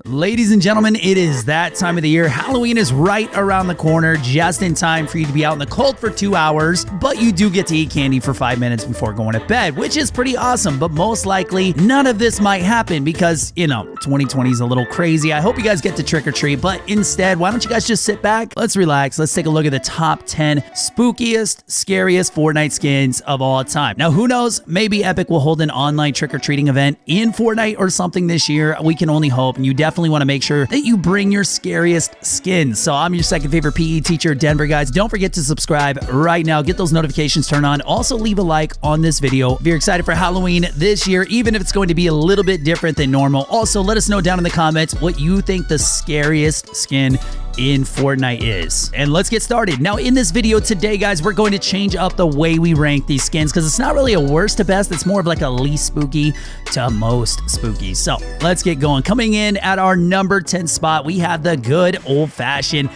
Ladies and gentlemen, it is that time of the year. Halloween is right around the corner, just in time for you to be out in the cold for 2 hours, but you do get to eat candy for 5 minutes before going to bed, which is pretty awesome, but most likely none of this might happen because, 2020 is a little crazy. I hope you guys get to trick or treat, but instead, why don't you guys just sit back, let's relax, let's take a look at the top 10 spookiest, scariest Fortnite skins of all time. Now, who knows, maybe Epic will hold an online trick or treating event in Fortnite or something this year. We can only hope, and you definitely want to make sure that you bring your scariest skins. So I'm your second favorite PE teacher, Denver, guys. Don't forget to subscribe right now. Get those notifications turned on. Also, leave a like on this video if you're excited for Halloween this year, even if it's going to be a little bit different than normal. Also, let us know down in the comments what you think the scariest skin in Fortnite is. And let's get started. Now, in this video today, guys, we're going to change up the way we rank these skins because it's not really a worst to best. It's more of like a least spooky to most spooky. So let's get going. Coming in at our number 10 spot, we have the good old-fashioned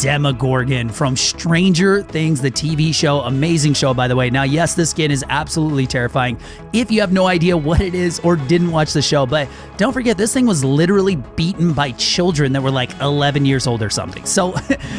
Demogorgon from Stranger Things, the TV show. Amazing show, by the way. Now, yes, this skin is absolutely terrifying if you have no idea what it is or didn't watch the show, but don't forget, this thing was literally beaten by children that were like 11 years old or something. So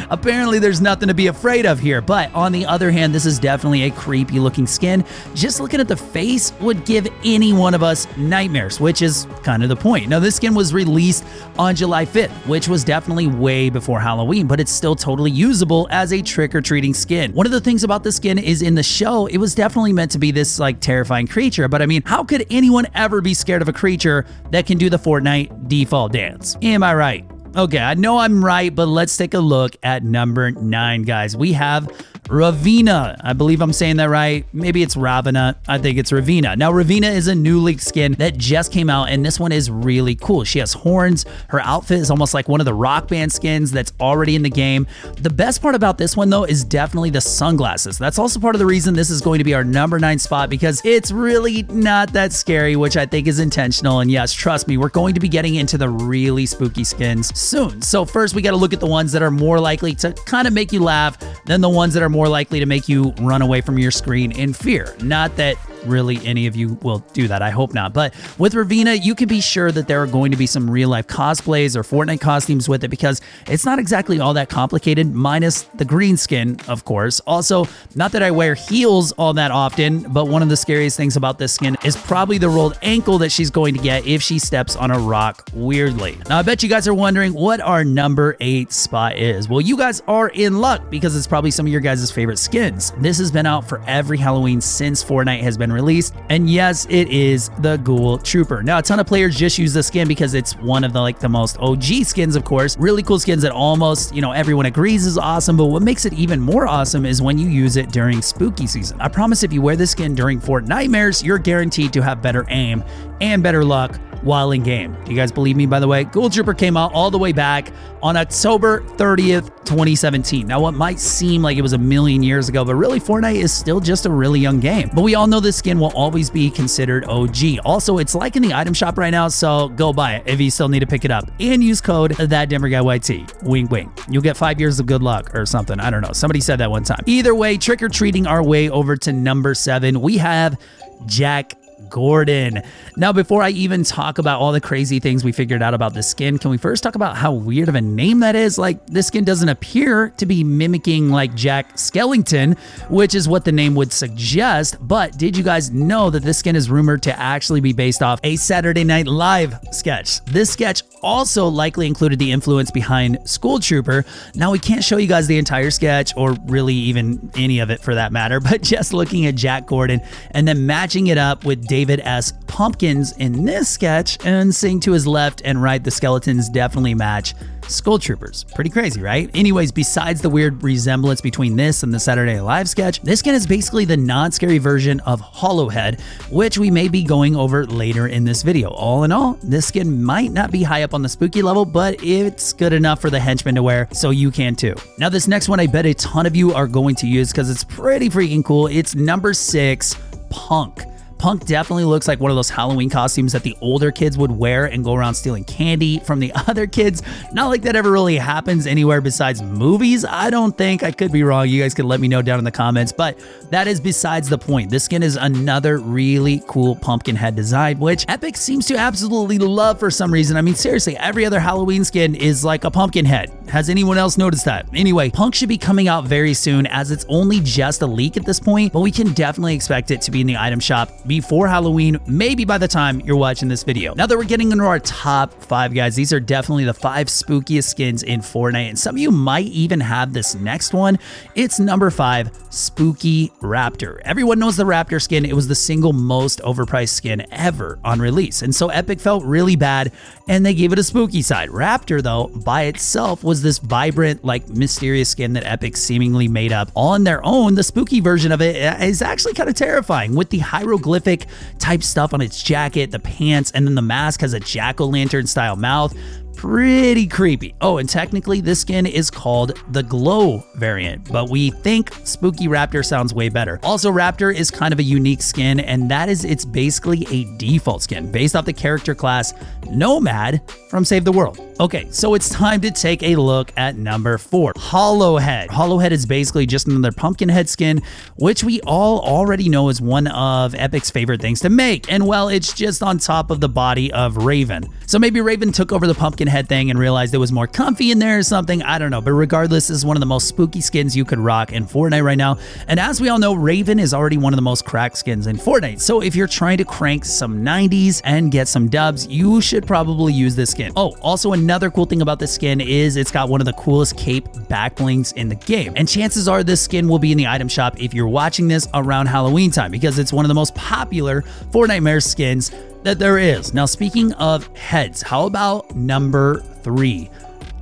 apparently there's nothing to be afraid of here. But on the other hand, this is definitely a creepy looking skin. Just looking at the face would give any one of us nightmares, which is kind of the point. Now, this skin was released on July 5th, which was definitely way before Halloween, but it's still totally usable as a trick-or-treating skin. One of the things about this skin is in the show, it was definitely meant to be this like terrifying creature, but I mean, how could anyone ever be scared of a creature that can do the Fortnite default dance? Am I right? Okay, I know I'm right, but let's take a look at number 9, guys. We have Ravina. I believe I'm saying that right. Maybe it's Ravina. I think it's Ravina. Now, Ravina is a new leaked skin that just came out, and this one is really cool. She has horns. Her outfit is almost like one of the Rock Band skins that's already in the game. The best part about this one, though, is definitely the sunglasses. That's also part of the reason this is going to be our number 9 spot, because it's really not that scary, which I think is intentional. And yes, trust me, we're going to be getting into the really spooky skins soon. So first, we got to look at the ones that are more likely to kind of make you laugh than the ones that are more likely to make you run away from your screen in fear. Not that really any of you will do that. I hope not. But with Ravina, you can be sure that there are going to be some real life cosplays or Fortnite costumes with it because it's not exactly all that complicated, minus the green skin, of course. Also, not that I wear heels all that often, but one of the scariest things about this skin is probably the rolled ankle that she's going to get if she steps on a rock weirdly. Now, I bet you guys are wondering what our number 8 spot is. Well, you guys are in luck because it's probably some of your guys' favorite skins. This has been out for every Halloween since Fortnite has been released, and yes, it is the Ghoul Trooper. Now, a ton of players just use this skin because it's one of the most OG skins, of course. Really cool skins that almost, everyone agrees is awesome, but what makes it even more awesome is when you use it during spooky season. I promise if you wear this skin during FORTNITEMARES, you're guaranteed to have better aim and better luck while in game. Do you guys believe me, by the way? Ghoul Trooper came out all the way back on October 30th, 2017. Now, what might seem like it was a million years ago, but really Fortnite is still just a really young game. But we all know this skin will always be considered OG. Also, it's like in the item shop right now, so go buy it if you still need to pick it up. And use code ThatDenverGuyYT. Wink, wink. You'll get 5 years of good luck or something. I don't know. Somebody said that one time. Either way, trick-or-treating our way over to number 7, we have Jack Gordon. Now, before I even talk about all the crazy things we figured out about this skin, can we first talk about how weird of a name that is? Like, this skin doesn't appear to be mimicking like Jack Skellington, which is what the name would suggest, but did you guys know that this skin is rumored to actually be based off a Saturday Night Live sketch? This sketch also likely included the influence behind School Trooper. Now, we can't show you guys the entire sketch, or really even any of it for that matter, but just looking at Jack Gordon and then matching it up with David S. Pumpkins in this sketch, and seeing to his left and right, the skeletons definitely match Skull Troopers. Pretty crazy, right? Anyways, besides the weird resemblance between this and the Saturday Night Live sketch, this skin is basically the non-scary version of Hollowhead, which we may be going over later in this video. All in all, this skin might not be high up on the spooky level, but it's good enough for the henchmen to wear, so you can too. Now, this next one I bet a ton of you are going to use because it's pretty freaking cool. It's number 6, Punk. Punk definitely looks like one of those Halloween costumes that the older kids would wear and go around stealing candy from the other kids. Not like that ever really happens anywhere besides movies, I don't think. I could be wrong. You guys can let me know down in the comments, but that is besides the point. This skin is another really cool pumpkin head design, which Epic seems to absolutely love for some reason. I mean, seriously, every other Halloween skin is like a pumpkin head. Has anyone else noticed that? Anyway, Punk should be coming out very soon, as it's only just a leak at this point, but we can definitely expect it to be in the item shop before Halloween, maybe by the time you're watching this video. Now that we're getting into our top 5, guys, these are definitely the 5 spookiest skins in Fortnite, and some of you might even have this next one. It's number 5, Spooky Raptor. Everyone knows the Raptor skin. It was the single most overpriced skin ever on release, and so Epic felt really bad, and they gave it a spooky side. Raptor, though, by itself was this vibrant, like, mysterious skin that Epic seemingly made up on their own. The spooky version of it is actually kind of terrifying, with the hieroglyphic type stuff on its jacket, the pants, and then the mask has a jack-o'-lantern style mouth. Pretty creepy. Oh, and technically this skin is called the Glow variant, but we think Spooky Raptor sounds way better. Also, Raptor is kind of a unique skin, and that is it's basically a default skin based off the character class Nomad from Save the World. Okay, so it's time to take a look at number 4, Hollowhead. Hollowhead is basically just another pumpkin head skin, which we all already know is one of Epic's favorite things to make. And well, it's just on top of the body of Raven. So maybe Raven took over the pumpkin head thing and realized it was more comfy in there or something. I don't know. But regardless, this is one of the most spooky skins you could rock in Fortnite right now. And as we all know, Raven is already one of the most cracked skins in Fortnite. So if you're trying to crank some 90s and get some dubs, you should probably use this skin. Oh, also another cool thing about this skin is it's got one of the coolest cape back blings in the game. And chances are this skin will be in the item shop if you're watching this around Halloween time, because it's one of the most popular FORTNITEMARES skins that there is. Now, speaking of heads, how about number 3,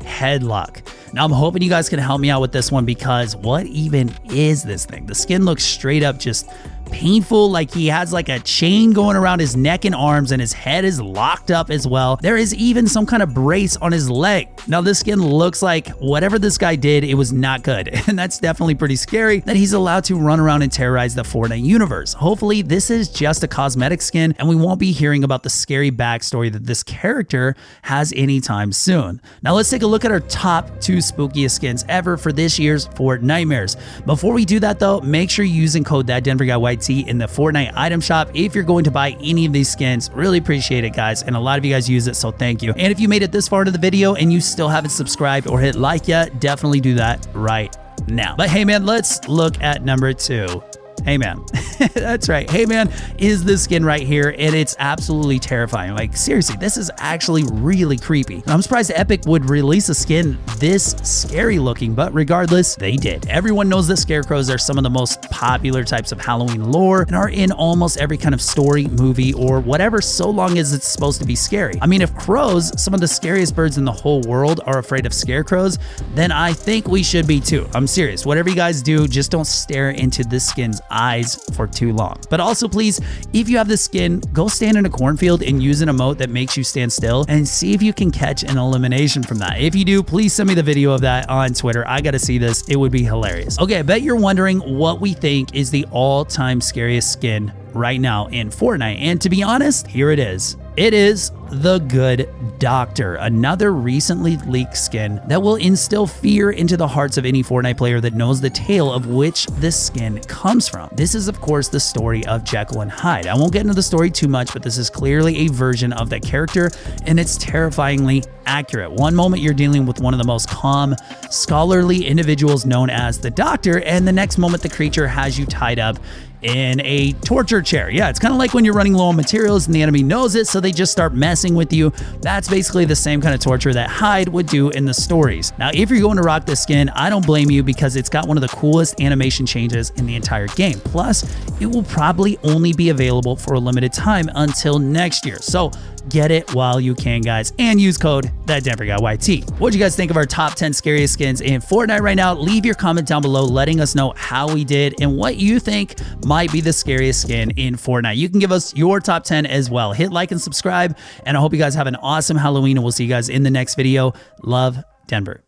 Headlock? Now, I'm hoping you guys can help me out with this one, because what even is this thing? The skin looks straight up just painful, like he has like a chain going around his neck and arms, and his head is locked up as well. There is even some kind of brace on his leg. Now, this skin looks like whatever this guy did, it was not good, and that's definitely pretty scary that he's allowed to run around and terrorize the Fortnite universe. Hopefully, this is just a cosmetic skin, and we won't be hearing about the scary backstory that this character has anytime soon. Now, let's take a look at our top 2 spookiest skins ever for this year's FORTNITEMARES. Before we do that, though, make sure you're using code ThatDenverGuyYT in the Fortnite item shop if you're going to buy any of these skins. Really appreciate it, guys, and a lot of you guys use it, so thank you. And if you made it this far into the video and you still haven't subscribed or hit like yet, definitely do that right now. But hey man, let's look at number 2. Hey man, that's right. Hey man is this skin right here, and it's absolutely terrifying. Like, seriously, this is actually really creepy. I'm surprised Epic would release a skin this scary looking, but regardless, they did. Everyone knows that scarecrows are some of the most popular types of Halloween lore and are in almost every kind of story, movie, or whatever, so long as it's supposed to be scary. I mean, if crows, some of the scariest birds in the whole world, are afraid of scarecrows, then I think we should be too. I'm serious. Whatever you guys do, just don't stare into this skin's eyes for too long. But also, please, if you have this skin, go stand in a cornfield and use an emote that makes you stand still and see if you can catch an elimination from that. If you do, please send me the video of that on Twitter. I gotta see this. It would be hilarious. Okay, I bet you're wondering what we think is the all-time scariest skin right now in Fortnite. And to be honest, here it is. It is the Good Doctor, another recently leaked skin that will instill fear into the hearts of any Fortnite player that knows the tale of which this skin comes from. This is, of course, the story of Jekyll and Hyde. I won't get into the story too much, but this is clearly a version of that character, and it's terrifyingly accurate. One moment you're dealing with one of the most calm, scholarly individuals known as the Doctor, and the next moment the creature has you tied up in a torture chair. Yeah, it's kind of like when you're running low on materials and the enemy knows it, so they just start messing with you. That's basically the same kind of torture that Hyde would do in the stories. Now, if you're going to rock this skin, I don't blame you, because it's got one of the coolest animation changes in the entire game. Plus, it will probably only be available for a limited time until next year. So get it while you can, guys, and use code ThatDenverGuyYT. What do you guys think of our top 10 scariest skins in Fortnite right now? Leave your comment down below letting us know how we did and what you think might be the scariest skin in Fortnite. You can give us your top 10 as well. Hit like and subscribe, and I hope you guys have an awesome Halloween, and we'll see you guys in the next video. Love, Denver.